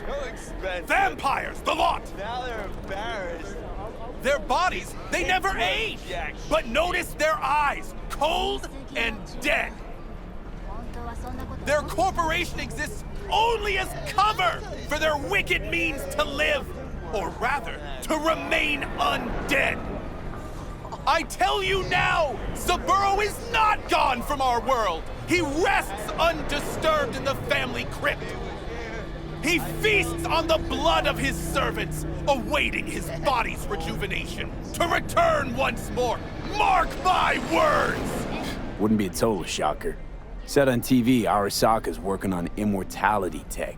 So expensive. Vampires, the lot! Now they're embarrassed. Their bodies, they never age! But notice their eyes, cold and dead. Their corporation exists only as cover for their wicked means to live, or rather, to remain undead. I tell you now, Saburo is not gone from our world. He rests undisturbed in the family crypt. He feasts on the blood of his servants, awaiting his body's rejuvenation, to return once more. Mark my words! Wouldn't be a total shocker. Said on TV, Arasaka's working on immortality tech.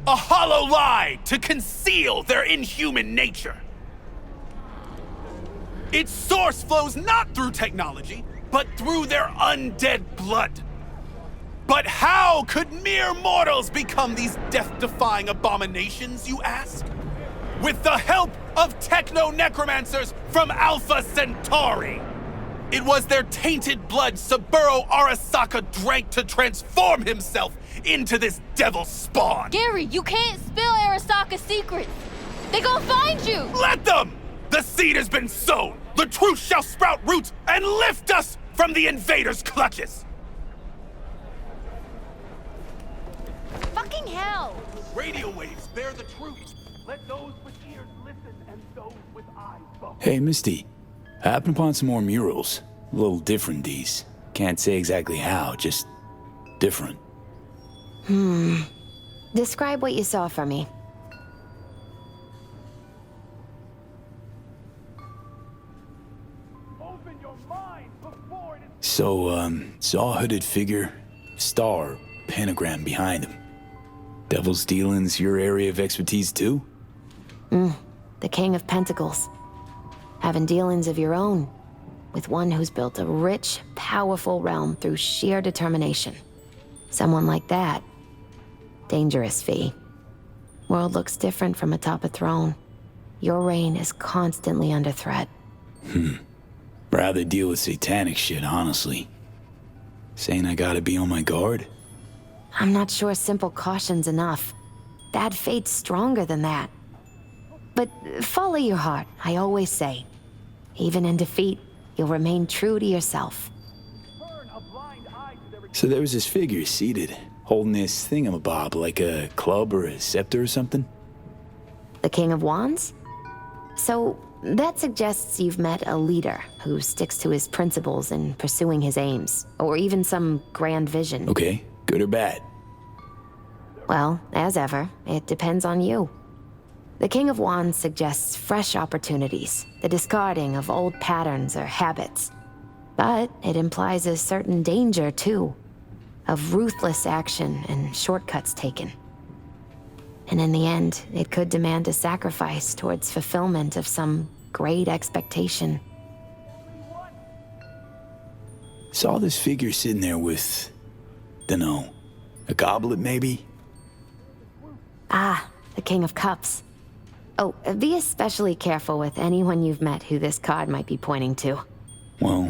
A hollow lie to conceal their inhuman nature. Its source flows not through technology, but through their undead blood. But how could mere mortals become these death-defying abominations, you ask? With the help of techno-necromancers from Alpha Centauri. It was their tainted blood Saburo Arasaka drank to transform himself into this devil spawn. Gary, you can't spill Arasaka's secrets. They gonna find you. Let them! The seed has been sown. The truth shall sprout roots and lift us from the invaders' clutches. Fucking hell. Radio waves bear the truth. Let those with ears listen and those with eyes vote. Hey, Misty. I happened upon some more murals. A little different, these. Can't say exactly how, just different. Describe what you saw for me. Open your mind before it is... So, saw a hooded figure, star, pentagram behind him. Devil's dealings your area of expertise too? The King of Pentacles. Having dealings of your own, with one who's built a rich, powerful realm through sheer determination. Someone like that. Dangerous, V. World looks different from atop a throne. Your reign is constantly under threat. Rather deal with satanic shit, honestly. Saying I gotta be on my guard? I'm not sure simple caution's enough. Bad fate's stronger than that. But follow your heart, I always say. Even in defeat, you'll remain true to yourself. So there was this figure seated, holding this thingamabob, like a club or a scepter or something? The King of Wands? So, that suggests you've met a leader who sticks to his principles in pursuing his aims, or even some grand vision. Okay, good or bad? Well, as ever, it depends on you. The King of Wands suggests fresh opportunities, the discarding of old patterns or habits. But it implies a certain danger, too, of ruthless action and shortcuts taken. And in the end, it could demand a sacrifice towards fulfillment of some great expectation. Saw this figure sitting there with, dunno, a goblet maybe? Ah, the King of Cups. Oh, be especially careful with anyone you've met who this card might be pointing to. Well,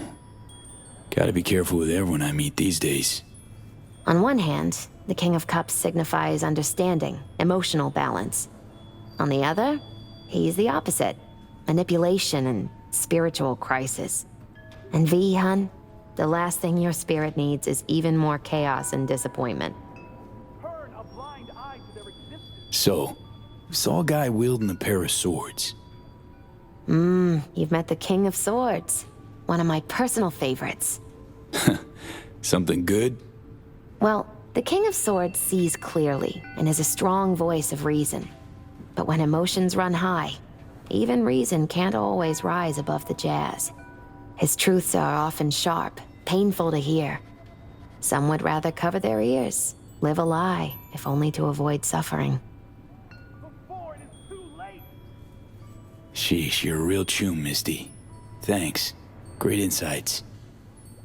gotta be careful with everyone I meet these days. On one hand, the King of Cups signifies understanding, emotional balance. On the other, he's the opposite, manipulation and spiritual crisis. And V, hun, the last thing your spirit needs is even more chaos and disappointment. So, saw a guy wielding a pair of swords. You've met the King of Swords, one of my personal favorites. Something good? Well, the King of Swords sees clearly and is a strong voice of reason. But when emotions run high, even reason can't always rise above the jazz. His truths are often sharp, painful to hear. Some would rather cover their ears, live a lie, if only to avoid suffering. Sheesh, you're a real chum, Misty. Thanks. Great insights.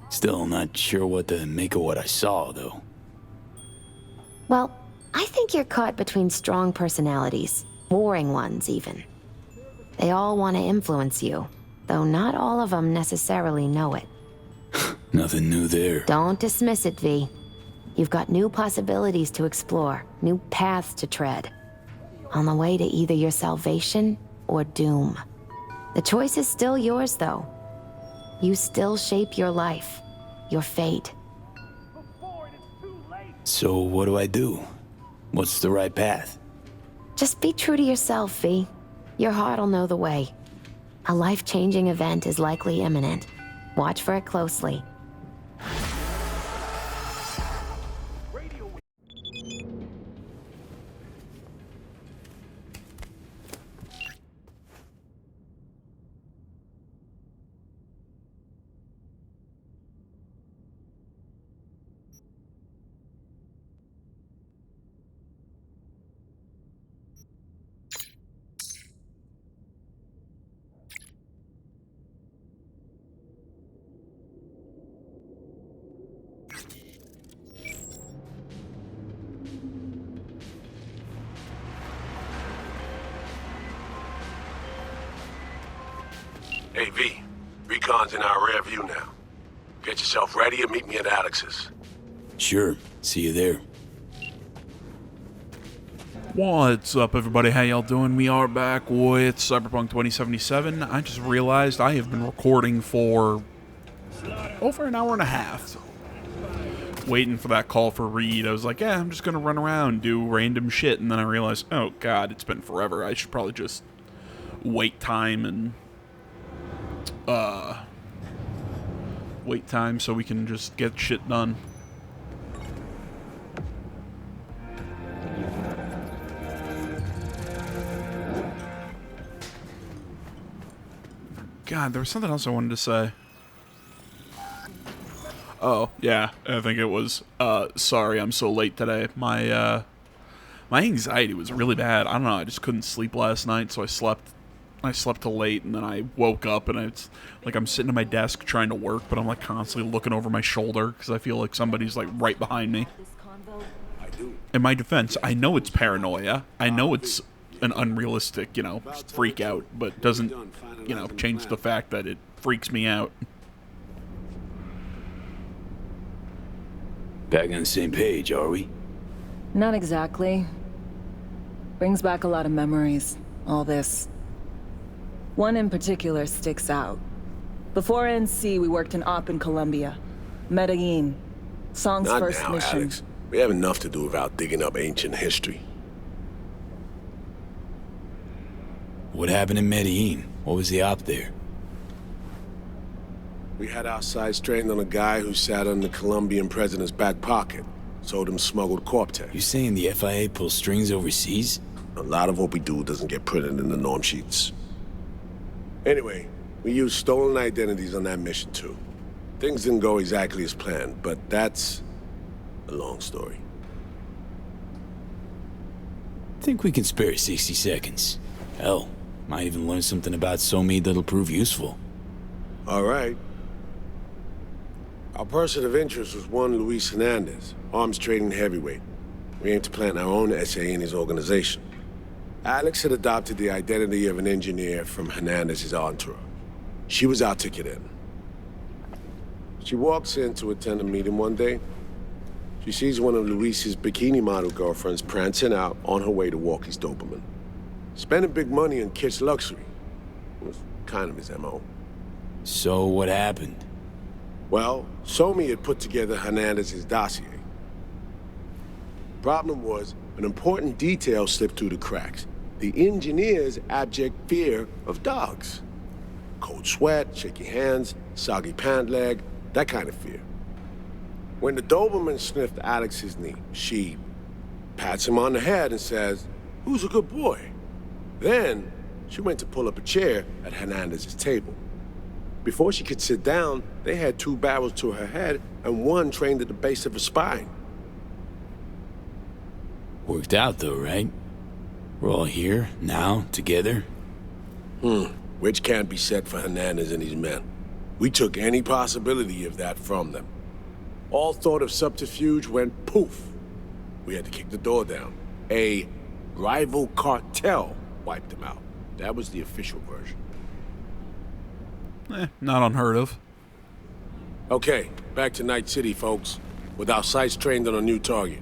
Still not sure what to make of what I saw, though. Well, I think you're caught between strong personalities, warring ones even. They all want to influence you, though not all of them necessarily know it. Nothing new there. Don't dismiss it, V. You've got new possibilities to explore, new paths to tread. on the way to either your salvation or doom. The choice is still yours, though. You still shape your life, your fate. So what do I do? What's the right path? Just be true to yourself, V. Your heart'll know the way. A life-changing event is likely imminent. Watch for it closely. Hey, V. Recon's in our rear view now. Get yourself ready and meet me at Alex's. Sure, see you there. What's up, everybody? How y'all doing? We are back with Cyberpunk 2077. I just realized I have been recording for over an hour and a half. Waiting for that call for Reed. I was like, yeah, I'm just gonna run around, do random shit, and then I realized, oh god, it's been forever. I should probably just wait time and wait time so we can just get shit done. God, there was something else I wanted to say. Oh, yeah, I think it was, sorry I'm so late today. My anxiety was really bad. I don't know, I just couldn't sleep last night, so I slept till late, and then I woke up, and it's like I'm sitting at my desk trying to work, but I'm like constantly looking over my shoulder, because I feel like somebody's like right behind me. In my defense, I know it's paranoia. I know it's an unrealistic, freak out, but doesn't, change the fact that it freaks me out. Back on the same page, are we? Not exactly. Brings back a lot of memories, all this. One in particular sticks out. Before NC, we worked in Op in Colombia. Medellin. Song's Not first now, mission. Alex. We have enough to do without digging up ancient history. What happened in Medellin? What was the op there? We had our sights trained on a guy who sat on the Colombian president's back pocket. Sold him smuggled corp tech. You saying the FIA pulls strings overseas? A lot of what we do doesn't get printed in the norm sheets. Anyway, we used stolen identities on that mission too. Things didn't go exactly as planned, but that's a long story. Think we can spare 60 seconds. Hell, might even learn something about Somi that'll prove useful. All right. Our person of interest was one Luis Hernandez, arms trading heavyweight. We aim to plant our own SA in his organization. Alex had adopted the identity of an engineer from Hernandez's entourage. She was our ticket in. She walks in to attend a meeting one day. She sees one of Luis's bikini model girlfriends prancing out on her way to walk his Doberman. Spending big money on kitsch luxury was kind of his MO. So what happened? Well, Somi had put together Hernandez's dossier. Problem was, an important detail slipped through the cracks. The engineer's abject fear of dogs. Cold sweat, shaky hands, soggy pant leg, that kind of fear. When the Doberman sniffed Alex's knee, she pats him on the head and says, "Who's a good boy?" Then, she went to pull up a chair at Hernandez's table. Before she could sit down, they had 2 barrels to her head and one trained at the base of her spine. Worked out though, right? We're all here, now, together. Which can't be said for Hernandez and his men. We took any possibility of that from them. All thought of subterfuge went poof. We had to kick the door down. A rival cartel wiped them out. That was the official version. Not unheard of. Okay, back to Night City, folks. With our sights trained on a new target.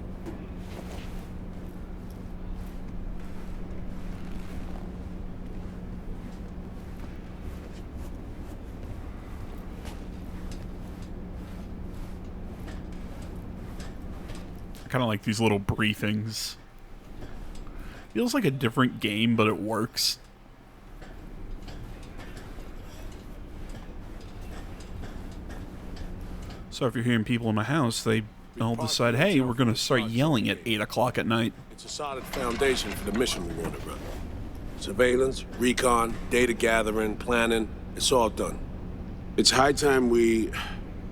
I kind of like these little briefings. Feels like a different game, but it works. So if you're hearing people in my house, they all decide, hey, we're going to start yelling at 8 o'clock at night. It's a solid foundation for the mission we want to run. Surveillance, recon, data gathering, planning, it's all done. It's high time we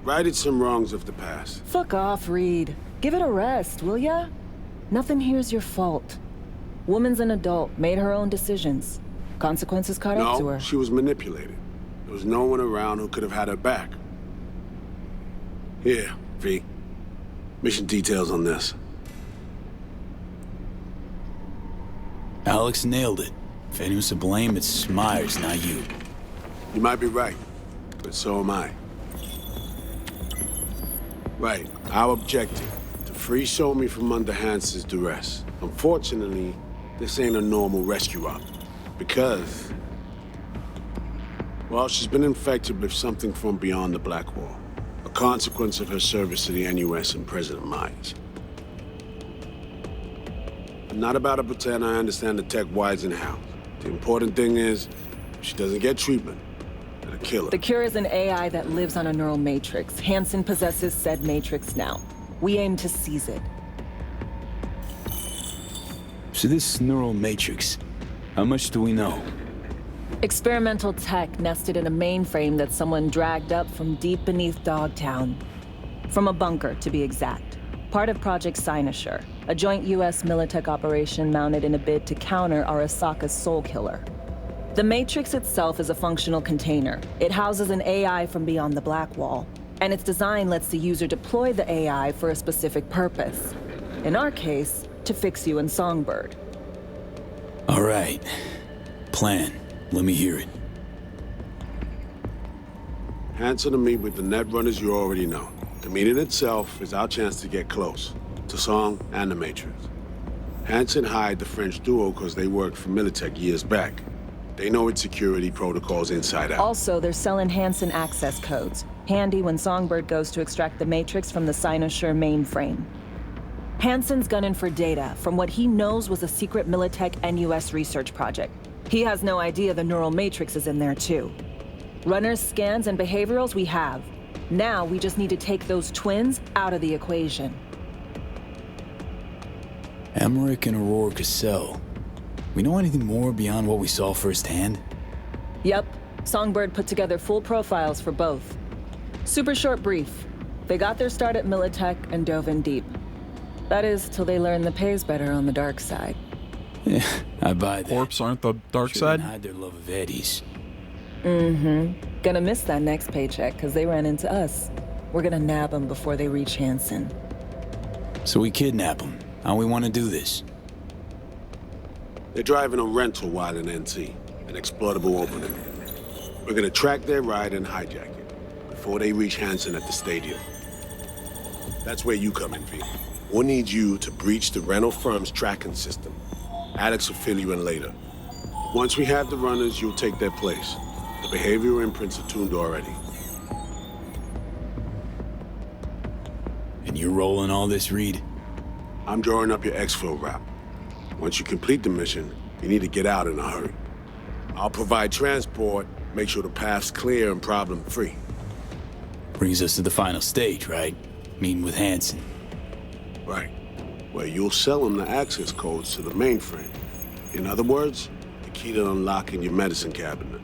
righted some wrongs of the past. Fuck off, Reed. Give it a rest, will ya? Nothing here's your fault. Woman's an adult, made her own decisions. Consequences caught up to her. No, she was manipulated. There was no one around who could have had her back. Here, V. Mission details on this. Alex nailed it. If anyone's to blame, it's Myers, not you. You might be right, but so am I. Right, our objective, to free Somi from under Hansen's duress. Unfortunately, this ain't a normal rescue op, because, well, she's been infected with something from beyond the Black Wall. A consequence of her service to the NUS and President Myers. I'm not about to pretend I understand the tech whys and hows. The important thing is, if she doesn't get treatment, it'll kill her. The cure is an AI that lives on a neural matrix. Hansen possesses said matrix now. We aim to seize it. So this neural matrix, how much do we know? Experimental tech nested in a mainframe that someone dragged up from deep beneath Dogtown. From a bunker, to be exact. Part of Project Cynosure, a joint US Militech operation mounted in a bid to counter Arasaka's Soul Killer. The Matrix itself is a functional container. It houses an AI from beyond the Black Wall, and its design lets the user deploy the AI for a specific purpose. In our case, to fix you and Songbird. All right. Plan. Let me hear it. Hansen to meet with the net runners you already know. The meeting itself is our chance to get close, to Song and the Matrix. Hansen hired the French duo because they worked for Militech years back. They know its security protocols inside out. Also, they're selling Hansen access codes. Handy when Songbird goes to extract the Matrix from the Cynosure mainframe. Hansen's gunning for data from what he knows was a secret Militech NUS research project. He has no idea the neural matrix is in there too. Runners, scans, and behaviorals we have. Now we just need to take those twins out of the equation. Emmerich and Aurora Cassell. We know anything more beyond what we saw firsthand? Yep. Songbird put together full profiles for both. Super short brief. They got their start at Militech and dove in deep. That is, till they learned the pay's better on the dark side. Yeah, I buy that. Corps aren't the dark Shouldn't side? hide their love of Eddie's. Gonna miss that next paycheck, because they ran into us. We're gonna nab them before they reach Hansen. So we kidnap them. How we want to do this? They're driving a rental while in NC, an exploitable opening. We're gonna track their ride and hijack it before they reach Hansen at the stadium. That's where you come in, V. We'll need you to breach the rental firm's tracking system. Alex will fill you in later. Once we have the runners, you'll take their place. The behavioral imprints are tuned already. And you're rolling all this, Reed? I'm drawing up your exfil route. Once you complete the mission, you need to get out in a hurry. I'll provide transport, make sure the path's clear and problem-free. Brings us to the final stage, right? Meeting with Hansen. Right. Where you'll sell them the access codes to the mainframe. In other words, the key to unlocking your medicine cabinet.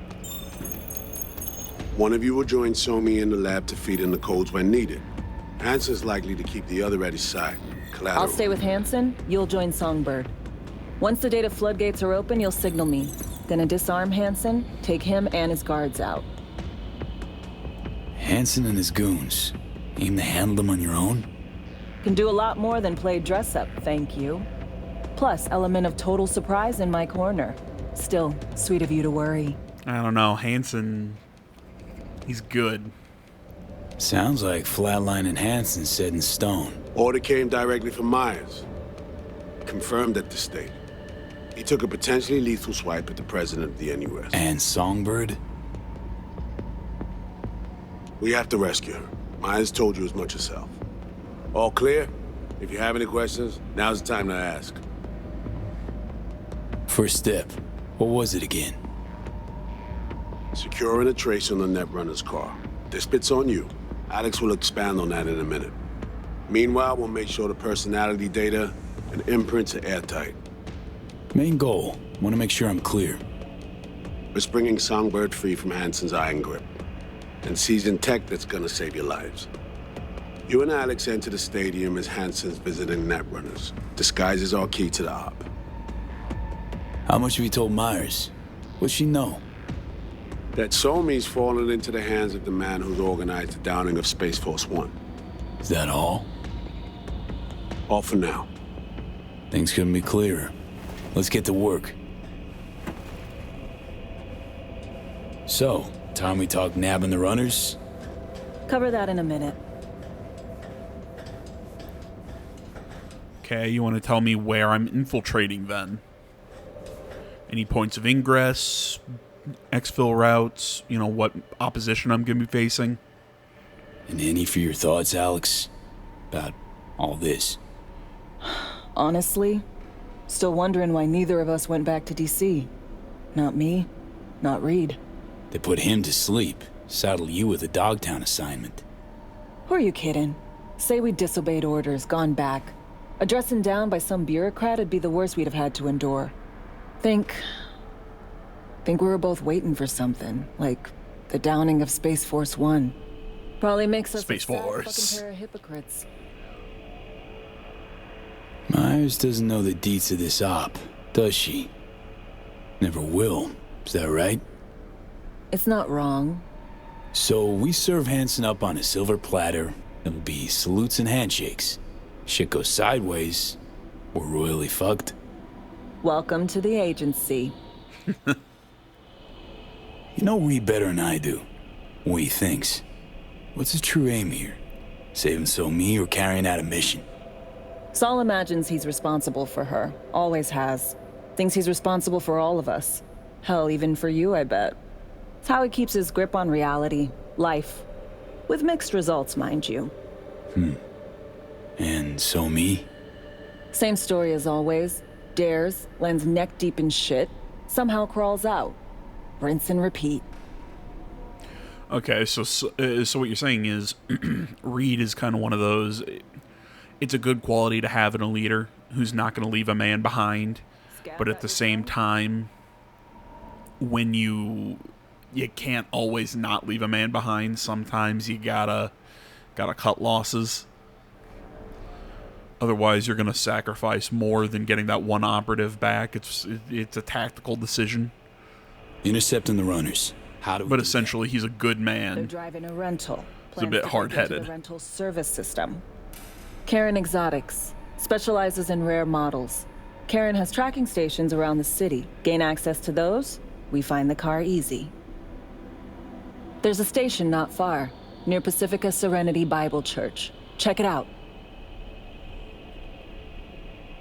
One of you will join Somi in the lab to feed in the codes when needed. Hansen's likely to keep the other at his side. Collateral. I'll stay with Hansen, you'll join Songbird. Once the data floodgates are open, you'll signal me. Gonna disarm Hansen, take him and his guards out. Hansen and his goons. Aim to handle them on your own? Can do a lot more than play dress-up, thank you. Plus, element of total surprise in my corner. Still, sweet of you to worry. I don't know. Hansen, he's good. Sounds like Flatline and Hansen set in stone. Order came directly from Myers. Confirmed at the state. He took a potentially lethal swipe at the president of the NUS. And Songbird? We have to rescue her. Myers told you as much herself. All clear? If you have any questions, now's the time to ask. First step. What was it again? Securing a trace on the Netrunner's car. This bit's on you. Alex will expand on that in a minute. Meanwhile, we'll make sure the personality data and imprints are airtight. Main goal. Want to make sure I'm clear. We're springing Songbird free from Hansen's iron grip. And seizing tech that's gonna save your lives. You and Alex enter the stadium as Hansen's visiting Netrunners. Disguise is our key to the op. How much have you told Myers? What's she know? That Somi's fallen into the hands of the man who's organized the downing of Space Force One. Is that all? All for now. Things couldn't be clearer. Let's get to work. So, time we talk nabbing the runners? Cover that in a minute. Okay, you want to tell me where I'm infiltrating then? Any points of ingress, exfil routes, you know, what opposition I'm going to be facing? And any for your thoughts, Alex? About all this? Honestly, still wondering why neither of us went back to DC. Not me, not Reed. They put him to sleep, saddle you with a Dogtown assignment. Who are you kidding? Say we disobeyed orders, gone back. A dressing down by some bureaucrat would be the worst we'd have had to endure. Think we were both waiting for something, like the downing of Space Force One. Probably makes us Space a sad Force. fucking pair of hypocrites. Myers doesn't know the deets of this op, does she? Never will, is that right? It's not wrong. So we serve Hansen up on a silver platter. It'll be salutes and handshakes. Shit goes sideways, we're royally fucked. Welcome to the agency. You know Reed better than I do. What he thinks. What's his true aim here? Saving Somi or carrying out a mission? Saul imagines he's responsible for her. Always has. Thinks he's responsible for all of us. Hell, even for you, I bet. It's how he keeps his grip on reality, life. With mixed results, mind you. And Somi? Same story as always. Dares, lands neck deep in shit, somehow crawls out. Rinse and repeat. Okay, so what you're saying is Reed is kind of one of those. It's a good quality to have in a leader who's not going to leave a man behind, but at the same time, when you can't always not leave a man behind. Sometimes you gotta cut losses. Otherwise, you're gonna sacrifice more than getting that one operative back. It's a tactical decision. Intercepting the runners. How do we But do essentially, he's a good They're man. driving a rental. He's a bit Plans to get into hard-headed. the rental service system. Karen Exotics specializes in rare models. Karen has tracking stations around the city. Gain access to those, we find the car easy. There's a station not far, near Pacifica Serenity Bible Church. Check it out.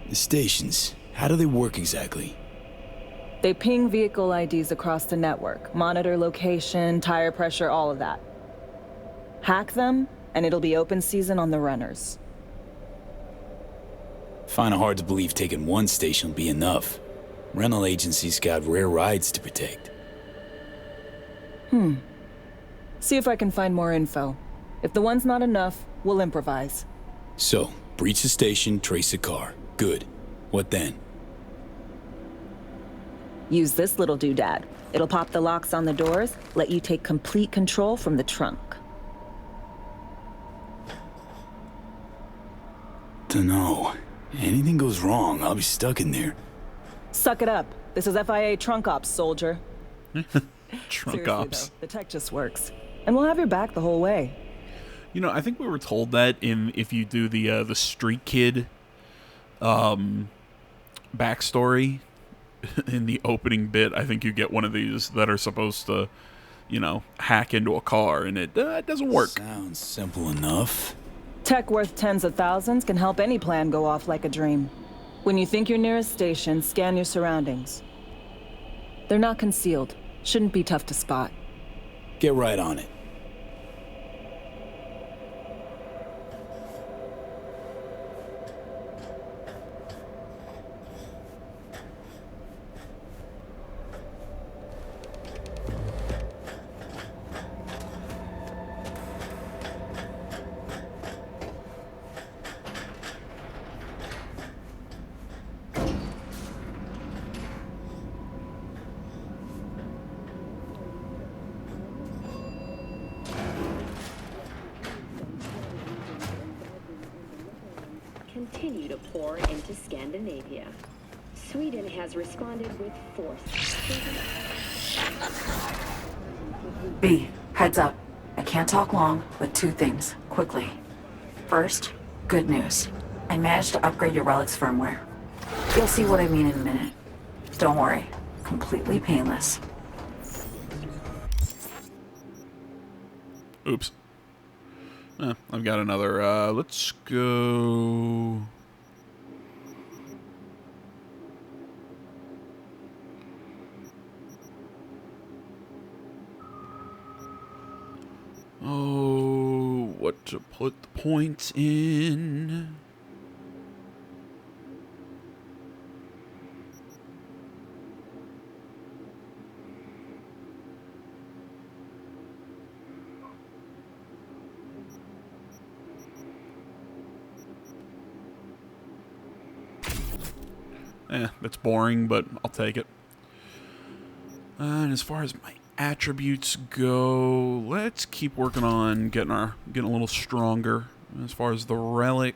The stations. How do they work exactly? They ping vehicle IDs across the network, monitor location, tire pressure, all of that. Hack them, and it'll be open season on the runners. Find it hard to believe taking one station will be enough. Rental agencies got rare rides to protect. See if I can find more info. If the one's not enough, we'll improvise. So, breach the station, trace the car. Good. What then? Use this little doodad. It'll pop the locks on the doors, let you take complete control from the trunk. Dunno. Anything goes wrong, I'll be stuck in there. Suck it up. This is FIA trunk ops, soldier. Trunk Seriously, ops. though, the tech just works. And we'll have your back the whole way. You know, I think we were told that if you do the Street Kid backstory in the opening bit, I think you get one of these that are supposed to, hack into a car, and it doesn't work. Sounds simple enough. Tech worth tens of thousands can help any plan go off like a dream. When you think you're near a station, scan your surroundings. They're not concealed. Shouldn't be tough to spot. Get right on it. continue to pour into Scandinavia. Sweden has responded with force. B, heads up. I can't talk long, but two things, quickly. First, good news. I managed to upgrade your relic's firmware. You'll see what I mean in a minute. Don't worry, completely painless. Oops. I've got another, let's go... Oh, what to put the points in? That's boring, but I'll take it. And as far as my attributes go, let's keep working on getting a little stronger. As far as the relic,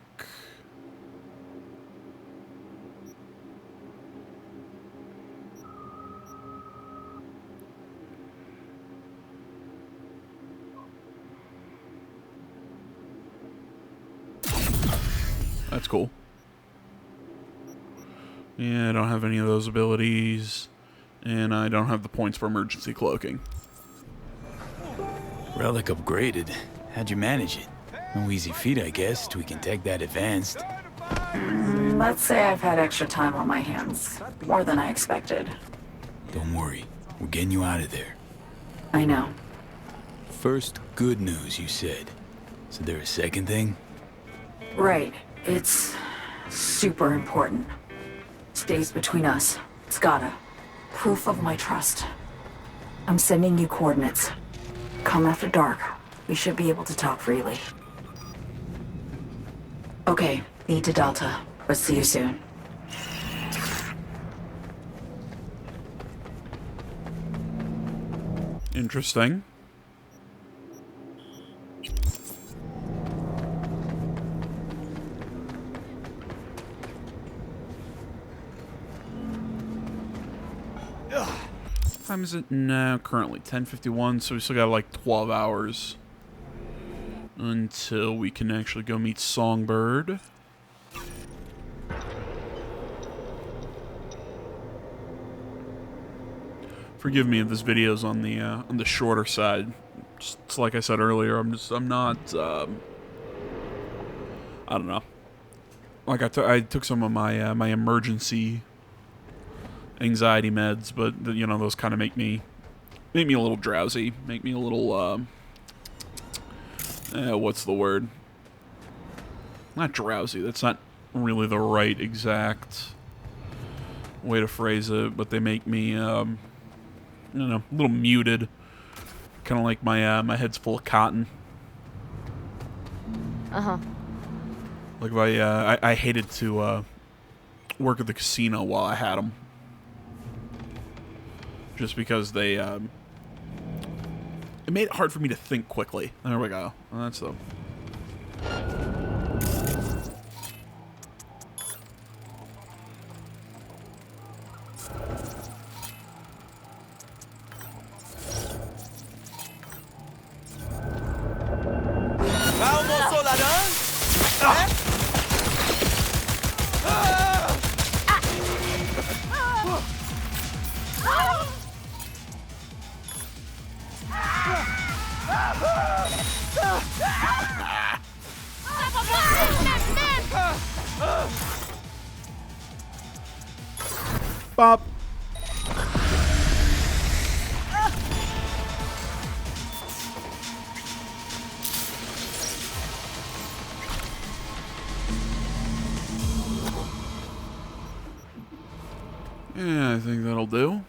that's cool. Yeah, I don't have any of those abilities. And I don't have the points for emergency cloaking. Relic upgraded. How'd you manage it? No easy feat, I guess, till we can take that advanced. Let's say I've had extra time on my hands. More than I expected. Don't worry. We're getting you out of there. I know. First, good news, you said. So there a second thing? Right. It's super important. Stays between us. It's gotta. Proof of my trust. I'm sending you coordinates. Come after dark. We should be able to talk freely. Okay, lead to Delta. But see you soon. Interesting. What time is it now? Currently 10:51, so we still got like 12 hours until we can actually go meet Songbird. Forgive me if this video's on the shorter side. Just like I said earlier, I'm not I don't know. Like I took some of my my emergency anxiety meds, but you know, those kind of make me a little drowsy, make me a little what's the word? Not drowsy. That's not really the right exact way to phrase it, but they make me I don't know, a little muted, kind of like my head's full of cotton. Like if I hated to work at the casino while I had them. Just because they, it made it hard for me to think quickly. There we go. Well, that's the... Vamos, soldadão! Bop. Yeah, I think that'll do.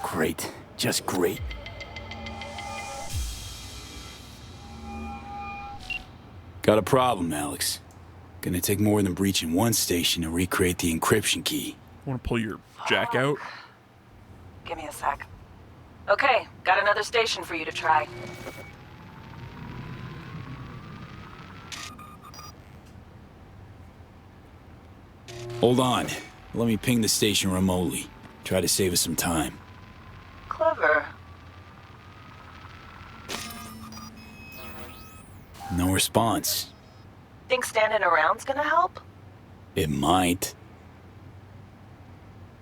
Great. Just great. Got a problem, Alex. Gonna take more than breaching one station to recreate the encryption key. Want to pull your jack out? Give me a sec. Okay, got another station for you to try. Hold on. Let me ping the station remotely. Try to save us some time. Clever. No response. Think standing around's gonna help? It might.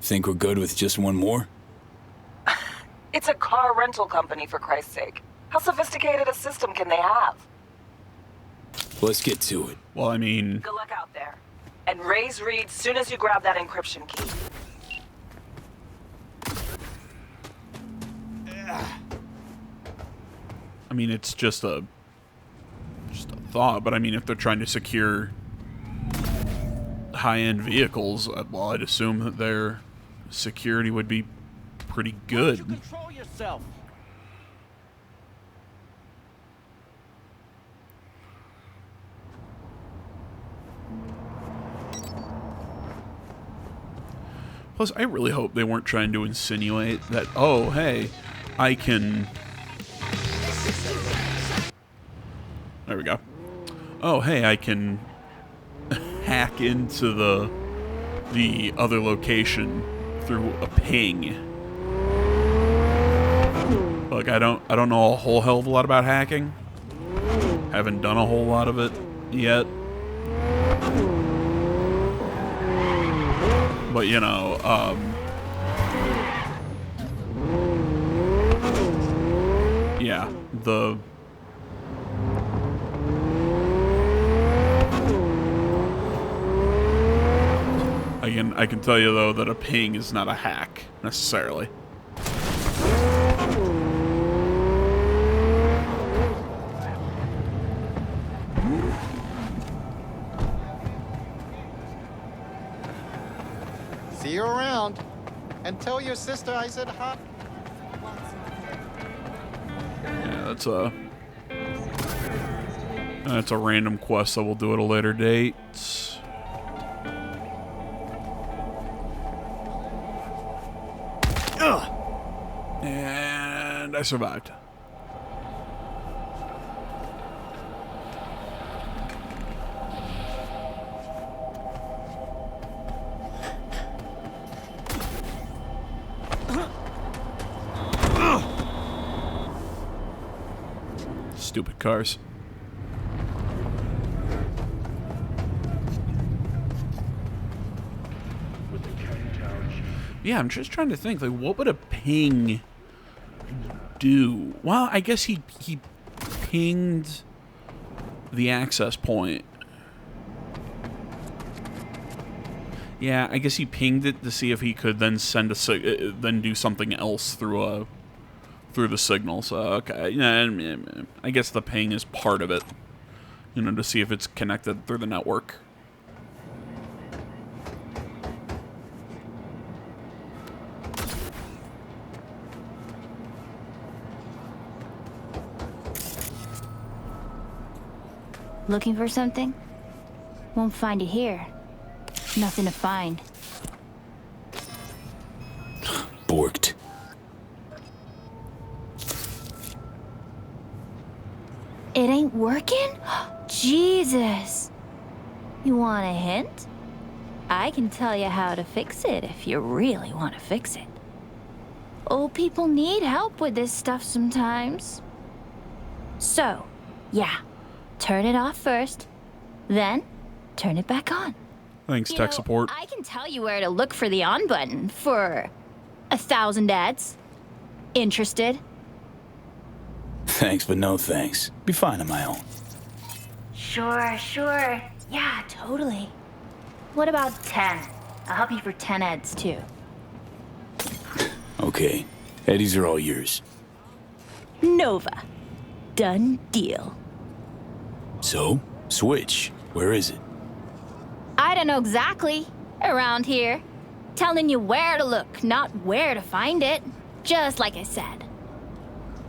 Think we're good with just one more? It's a car rental company, for Christ's sake. How sophisticated a system can they have? Let's get to it. Well, I mean... Good luck out there. And raise Reed soon as you grab that encryption key. I mean, it's just a thought, but I mean, if they're trying to secure high-end vehicles, well, I'd assume that their security would be pretty good. Control yourself. Plus, I really hope they weren't trying to insinuate that, oh, hey, I can... There we go. Oh, hey, I can hack into the other location through a ping. Look, I don't know a whole hell of a lot about hacking. Haven't done a whole lot of it yet. But, you know, yeah, I can tell you, though, that a ping is not a hack, necessarily. See you around. And tell your sister I said hi. Yeah, that's a random quest that we'll do at a later date. And I survived. Stupid cars. Yeah, I'm just trying to think, like, what would a ping do? Well, I guess he pinged the access point. Yeah, I guess he pinged it to see if he could then send then do something else through the signal. So okay, yeah, I guess the ping is part of it. You know, to see if it's connected through the network. Looking for something? Won't find it here. Nothing to find. Borked. It ain't working? Jesus! You want a hint? I can tell you how to fix it if you really want to fix it. Old people need help with this stuff sometimes. So, yeah. Turn it off first, then turn it back on. Thanks, tech support. I can tell you where to look for the on button for 1,000 ads. Interested? Thanks, but no thanks. Be fine on my own. Sure. Yeah, totally. What about 10? I'll help you for 10 ads, too. Okay. Eddies are all yours. Nova. Done deal. So, Switch. Where is it? I don't know exactly. Around here. Telling you where to look, not where to find it. Just like I said.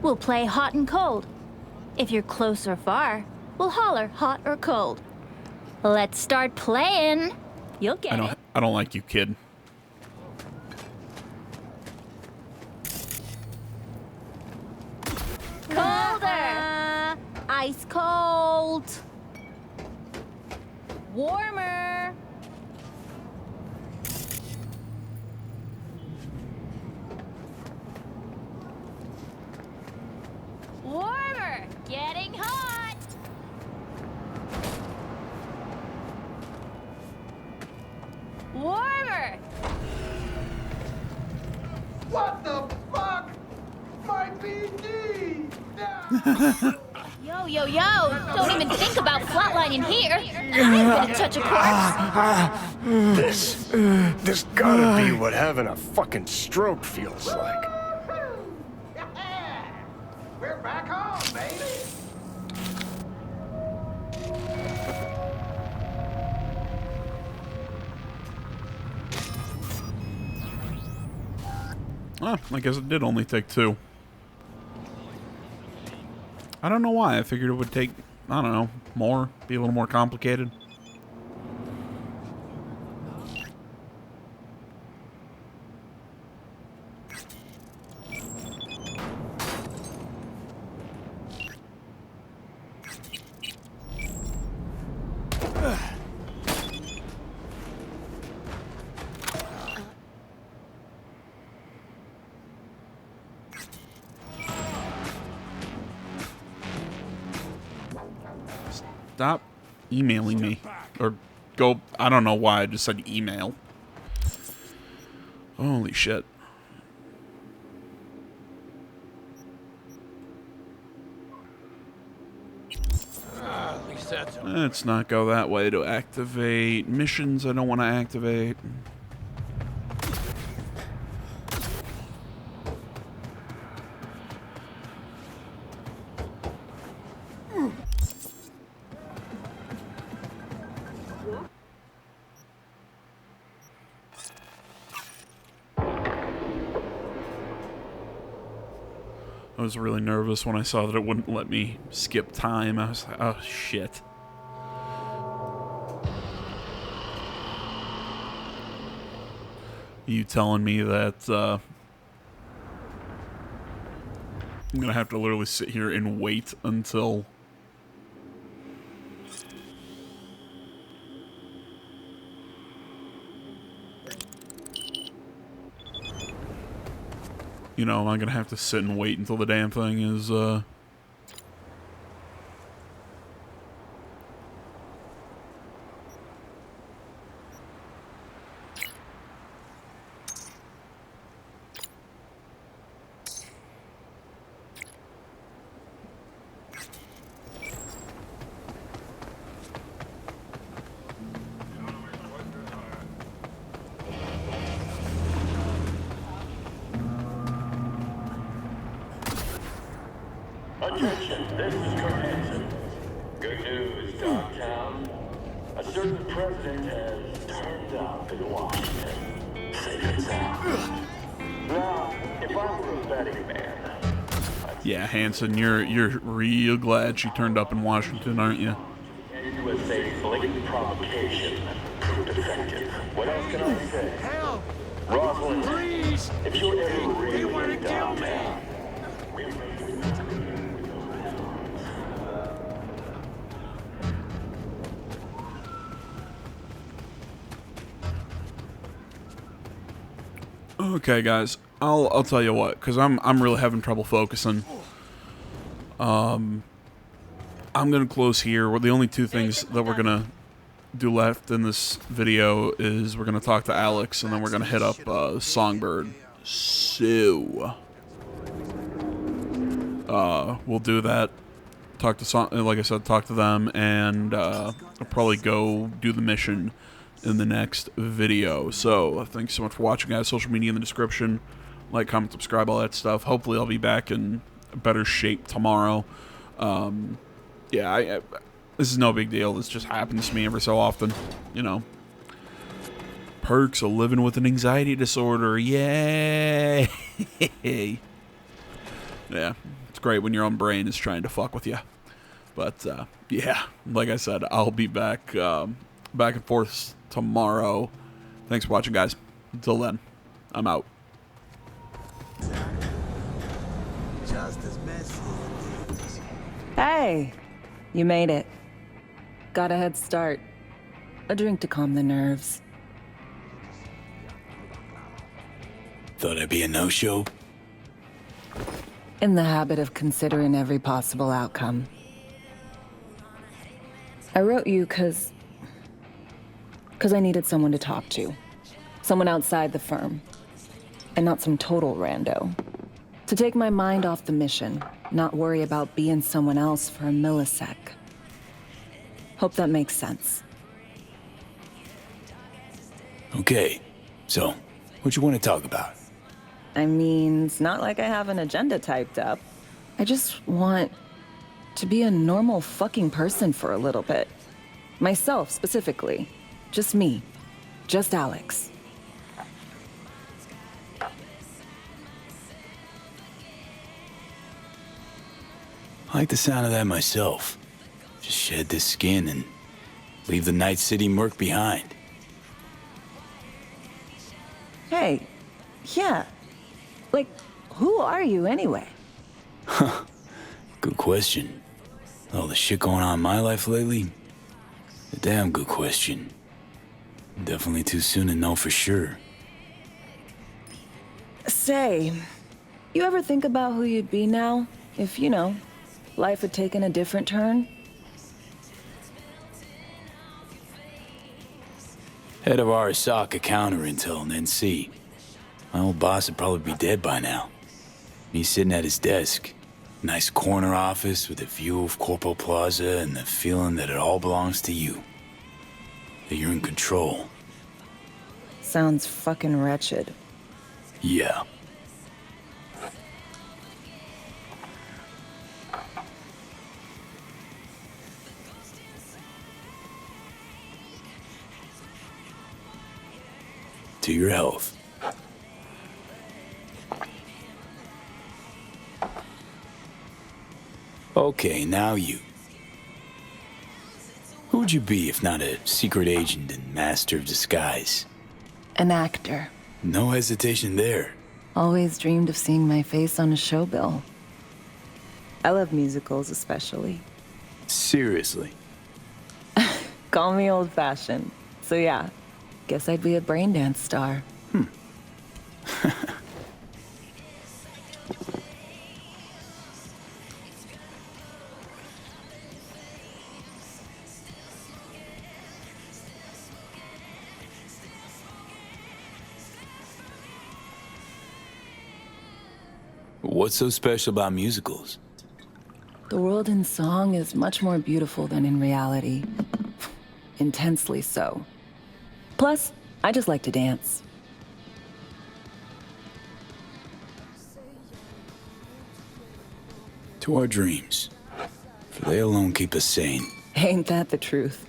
We'll play hot and cold. If you're close or far, We'll holler, hot or cold. Let's start playing. You'll get it. I don't like you, kid. Colder. Ice cold. Warmer. Warmer. Getting hot. Warmer. What the fuck? My PD! Yo. Don't even think about flatlining here. I'm gonna touch a corpse. This gotta be what having a fucking stroke feels like. We're back home, baby! Well, I guess it did only take 2. I don't know why. I figured it would take, I don't know, more, be a little more complicated. Stop emailing me. Or go, I don't know why I just said email. Holy shit. Let's not go that way to activate missions I don't want to activate. I was really nervous when I saw that it wouldn't let me skip time. I was like, oh shit. You telling me that I'm gonna have to literally sit here and wait until you know, am I gonna have to sit and wait until the damn thing is Attention, this is Kurt. Good news, Dogtown. A certain president has turned up in Washington. Safe and sound. Now, if I were a betting man... yeah, Hanson, you're real glad she turned up in Washington, aren't you? USA's blatant provocation proved effective. What else can I say? Help! Rosalind, Please! if you're ever They really want to in kill me! Dogtown, Okay, guys, I'll tell you what, because I'm really having trouble focusing. I'm gonna close here. The only 2 things that we're gonna do left in this video is we're gonna talk to Alex, and then we're gonna hit up Songbird. So we'll do that. Talk to like I said, talk to them, and I'll probably go do the mission in the next video. So thanks so much for watching, guys. Social media in the description. Like, comment, subscribe, all that stuff. Hopefully I'll be back in better shape tomorrow. Yeah, this is no big deal. This just happens to me every so often, you know. Perks of living with an anxiety disorder. Yay! Yeah, it's great when your own brain is trying to fuck with you. But yeah, like I said, I'll be back back and forth tomorrow. Thanks for watching, guys. Until then, I'm out. Hey, you made it. Got a head start. A drink to calm the nerves. Thought I'd be a no-show? In the habit of considering every possible outcome. I wrote you because I needed someone to talk to. Someone outside the firm. And not some total rando. To take my mind off the mission, not worry about being someone else for a millisec. Hope that makes sense. Okay, so, what you want to talk about? I mean, it's not like I have an agenda typed up. I just want to be a normal fucking person for a little bit. Myself, specifically. Just me. Just Alex. I like the sound of that myself. Just shed this skin and leave the Night City murk behind. Hey, yeah. Like, who are you anyway? Huh. Good question. All the shit going on in my life lately? A damn good question. Definitely too soon to know for sure. Say, you ever think about who you'd be now? If, you know, life had taken a different turn? Head of Arasaka Counterintel and NC. My old boss would probably be dead by now. Me sitting at his desk. Nice corner office with a view of Corpo Plaza and the feeling that it all belongs to you. That you're in control. Sounds fucking wretched. Yeah. To your health. Okay, now you. Who would you be if not a secret agent and master of disguise? An actor. No hesitation there. Always dreamed of seeing my face on a show bill. I love musicals especially. Seriously. Call me old-fashioned. So yeah, guess I'd be a braindance star. What's so special about musicals? The world in song is much more beautiful than in reality. Intensely so. Plus, I just like to dance. To our dreams. For they alone keep us sane. Ain't that the truth?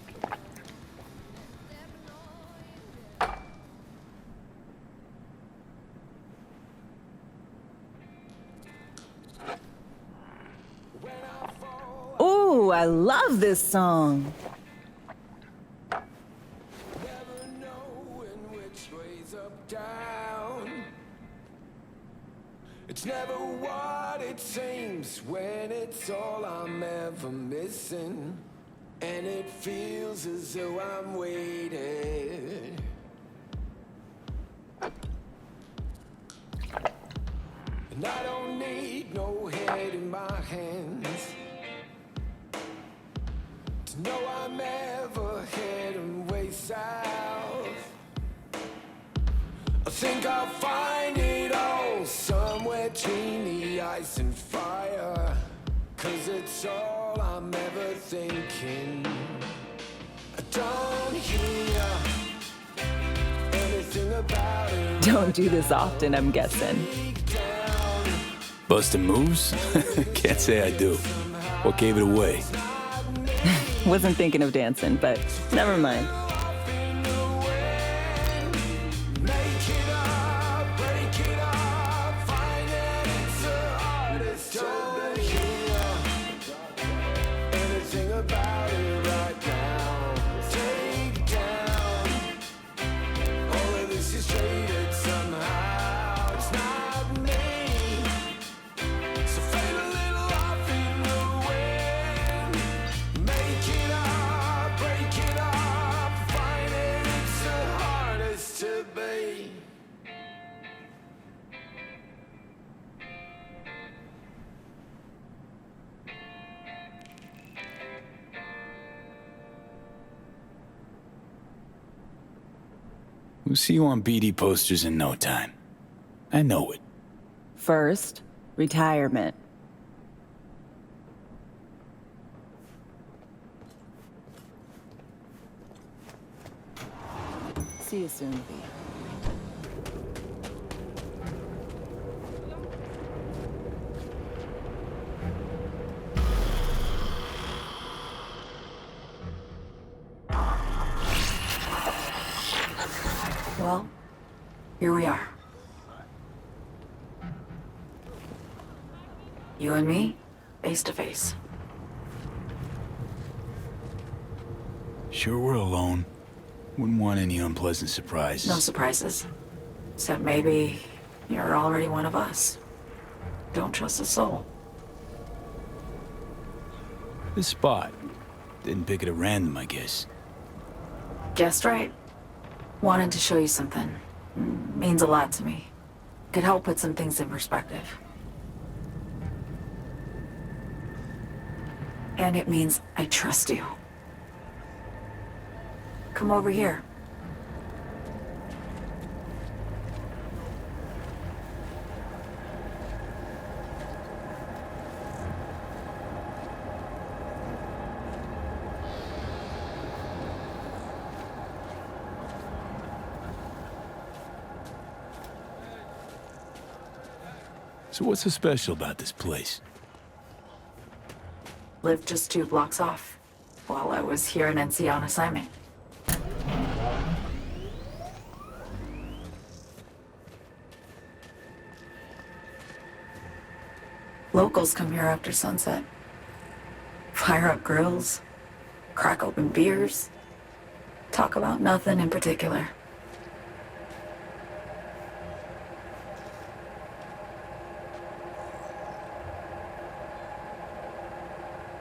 Ooh, I love this song. It's never what it seems when it's all I'm ever missing. And it feels as though I'm waiting. And I don't need no head in my hands to know I'm ever heading way south. I think I'll find it all somewhere between the ice and fire. 'Cause it's all I'm ever thinking. I don't hear anything about it. Don't do this often, I'm guessing. Bustin' moves? Can't say I do. What gave it away? Wasn't thinking of dancing, but never mind. We'll see you on BD posters in no time. I know it. First, retirement. See you soon, V. Well, here we are. You and me, face to face. Sure we're alone. Wouldn't want any unpleasant surprises. No surprises. Except maybe you're already one of us. Don't trust a soul. This spot. Didn't pick it at random, I guess. Guessed right. Wanted to show you something. Means a lot to me. Could help put some things in perspective. And it means I trust you. Come over here. So what's so special about this place? Lived just 2 blocks off, while I was here in NC on assignment. Locals come here after sunset. Fire up grills, crack open beers, talk about nothing in particular.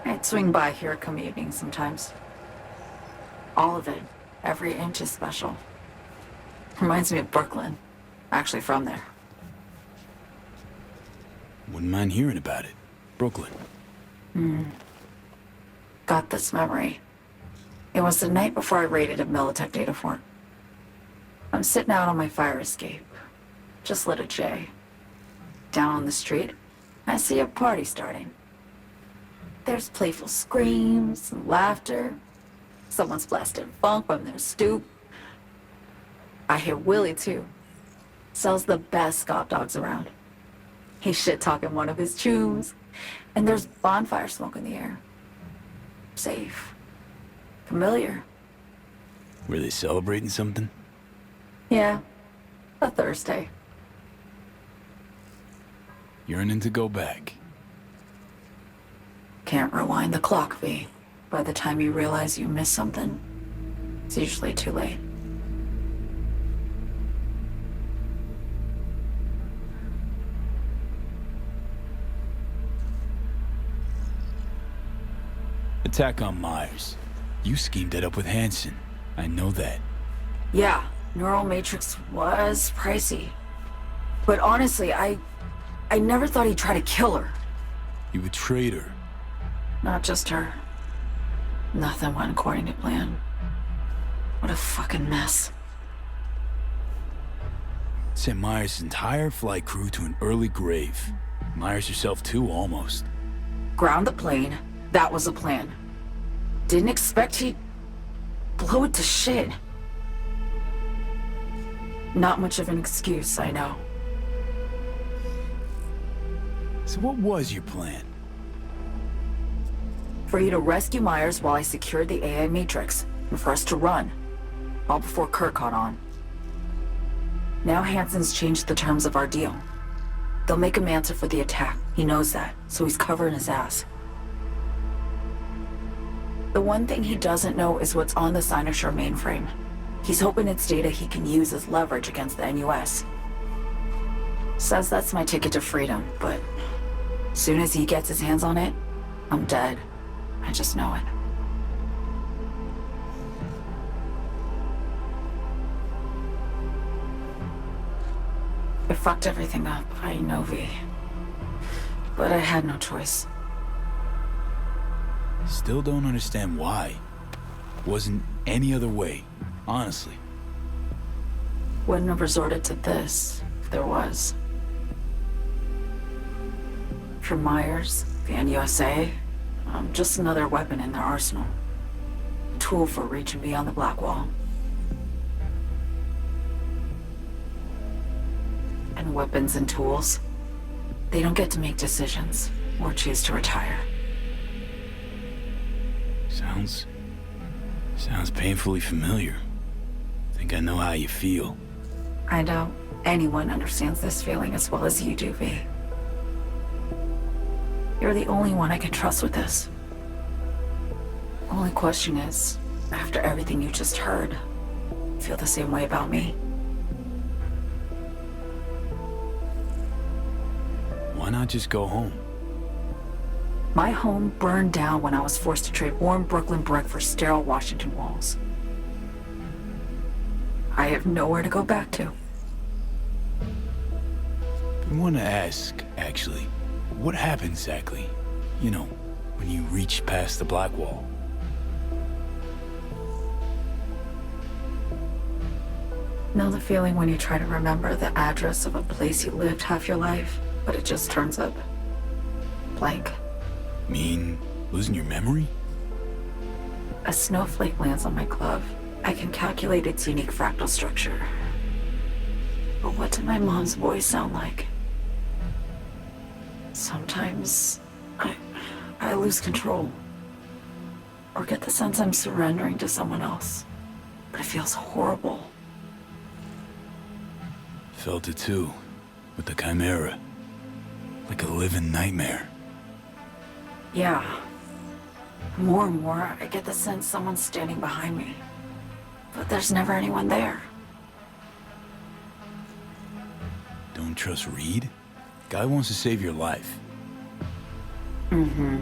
I'd swing by here come evening sometimes. All of it, every inch is special. Reminds me of Brooklyn. Actually from there. Wouldn't mind hearing about it. Brooklyn. Got this memory. It was the night before I raided a Militech data fort. I'm sitting out on my fire escape. Just lit a J. Down on the street, I see a party starting. There's playful screams and laughter. Someone's blasting funk from their stoop. I hear Willie, too. Sells the best scop dogs around. He's shit-talking one of his chooms. And there's bonfire smoke in the air. Safe. Familiar. Were they celebrating something? Yeah. A Thursday. Yearning to go back. Can't rewind the clock, V. By the time you realize you missed something, it's usually too late. Attack on Myers. You schemed it up with Hansen. I know that. Yeah, Neural Matrix was pricey. But honestly, I never thought he'd try to kill her. You betrayed her. Not just her. Nothing went according to plan. What a fucking mess. Sent Myers' entire flight crew to an early grave. Myers herself too, almost. Ground the plane. That was the plan. Didn't expect he'd blow it to shit. Not much of an excuse, I know. So what was your plan? For you to rescue Myers while I secured the AI Matrix, and for us to run. All before Kurt caught on. Now Hansen's changed the terms of our deal. They'll make him answer for the attack. He knows that, so he's covering his ass. The one thing he doesn't know is what's on the Cynosure mainframe. He's hoping it's data he can use as leverage against the NUS. Says that's my ticket to freedom, but as soon as he gets his hands on it, I'm dead. I just know it. I fucked everything up, I know, V. But I had no choice. Still don't understand why. Wasn't any other way, honestly. Wouldn't have resorted to this if there was. For Myers, the NUSA, I'm just another weapon in their arsenal. A tool for reaching beyond the Black Wall. And weapons and tools, they don't get to make decisions or choose to retire. Sounds painfully familiar. Think I know how you feel. I doubt anyone understands this feeling as well as you do, V. You're the only one I can trust with this. Only question is, after everything you just heard, you feel the same way about me? Why not just go home? My home burned down when I was forced to trade warm Brooklyn brick for sterile Washington walls. I have nowhere to go back to. I want to ask, actually, what happened exactly? You know, when you reached past the Black Wall. Know the feeling when you try to remember the address of a place you lived half your life, but it just turns up blank? Mean losing your memory? A snowflake lands on my glove. I can calculate its unique fractal structure. But what did my mom's voice sound like? Sometimes I lose control. Or get the sense I'm surrendering to someone else. But it feels horrible. Felt it too, with the Chimera. Like a living nightmare. Yeah. More and more, I get the sense someone's standing behind me. But there's never anyone there. Don't trust Reed? Guy wants to save your life. Mm-hmm.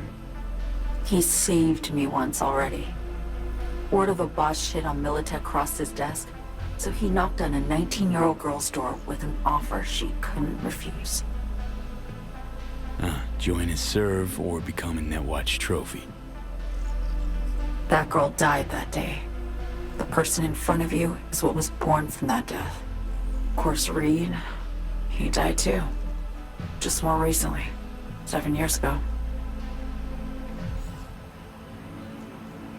He saved me once already. Word of a boss shit on Militech crossed his desk, so he knocked on a 19-year-old girl's door with an offer she couldn't refuse. Join his serve or become a Netwatch trophy. That girl died that day. The person in front of you is what was born from that death. Of course, Reed, he died too. Just more recently. 7 years ago.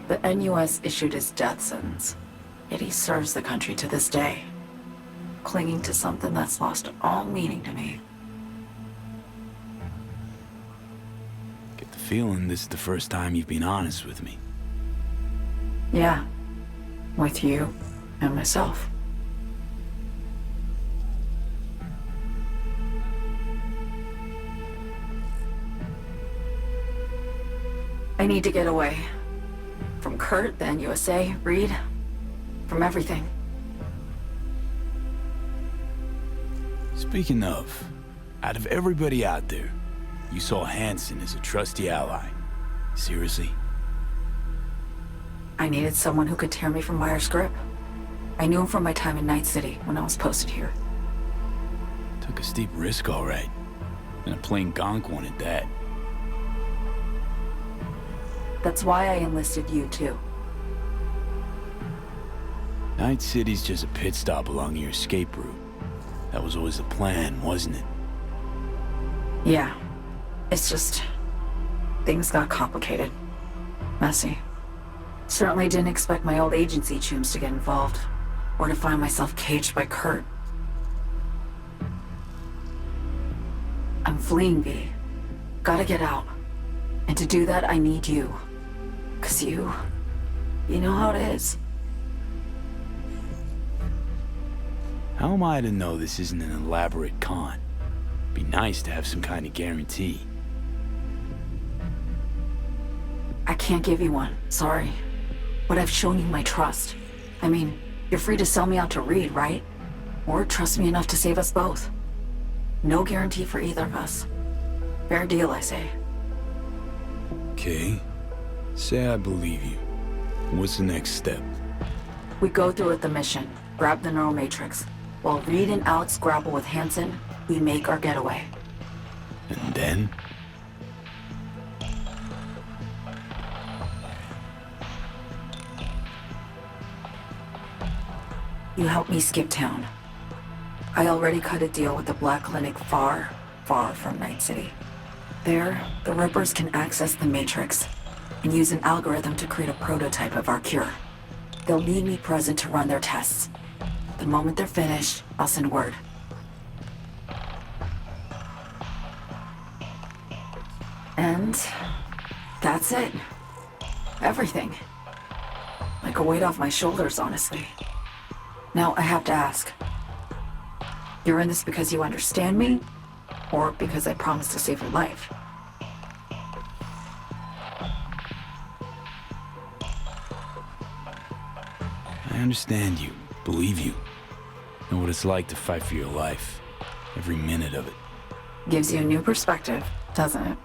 The NUS issued his death sentence, yet he serves the country to this day, clinging to something that's lost all meaning to me. Get the feeling this is the first time you've been honest with me. Yeah, with you and myself. I need to get away. From Kurt, the NUSA, Reed, from everything. Speaking of, out of everybody out there, you saw Hansen as a trusty ally. Seriously? I needed someone who could tear me from Myers' grip. I knew him from my time in Night City when I was posted here. Took a steep risk, all right. And a plain gonk one at that. That's why I enlisted you, too. Night City's just a pit stop along your escape route. That was always the plan, wasn't it? Yeah. It's just... things got complicated. Messy. Certainly didn't expect my old agency chooms to get involved. Or to find myself caged by Kurt. I'm fleeing, V. Gotta get out. And to do that, I need you. 'Cause you know how it is. How am I to know this isn't an elaborate con? Be nice to have some kind of guarantee. I can't give you one, sorry. But I've shown you my trust. I mean, you're free to sell me out to Reed, right? Or trust me enough to save us both. No guarantee for either of us. Fair deal, I say. Okay. Say I believe you. What's the next step? We go through with the mission, grab the neural matrix. While Reed and Alex grapple with Hansen, we make our getaway. And then? You help me skip town. I already cut a deal with the Black Clinic far, far from Night City. There, the Rippers can access the Matrix and use an algorithm to create a prototype of our cure. They'll need me present to run their tests. The moment they're finished, I'll send word. And that's it. Everything. Like a weight off my shoulders, honestly. Now, I have to ask. You're in this because you understand me? Or because I promised to save your life? I understand you, believe you. Know what it's like to fight for your life. Every minute of it. Gives you a new perspective, doesn't it?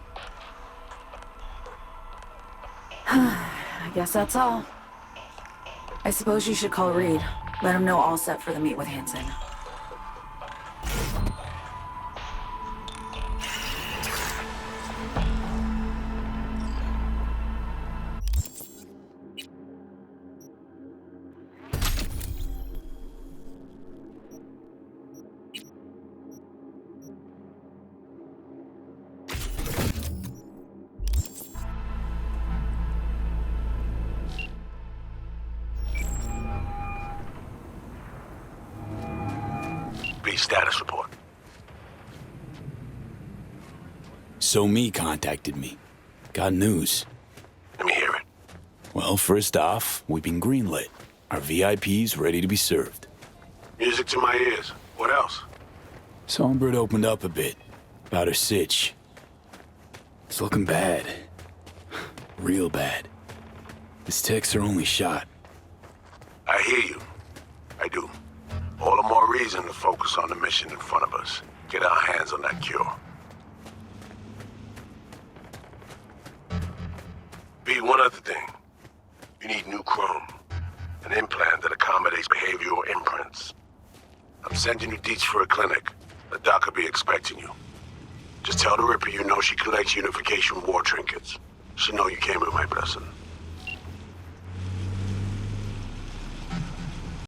I guess that's all. I suppose you should call Reed. Let him know all set for the meet with Hansen. Status report. So Me contacted me. Got news. Let me hear it. Well, first off, we've been greenlit. Our VIP's ready to be served. Music to my ears. What else? Songbird opened up a bit about her sitch. It's looking bad. Real bad. This tech's her only shot. I hear you. I do. All the more reason to focus on the mission in front of us. Get our hands on that cure. B, one other thing. You need new chrome. An implant that accommodates behavioral imprints. I'm sending you deets for a clinic. The doc will be expecting you. Just tell the Ripper you know she collects unification war trinkets. She'll know you came with my blessing.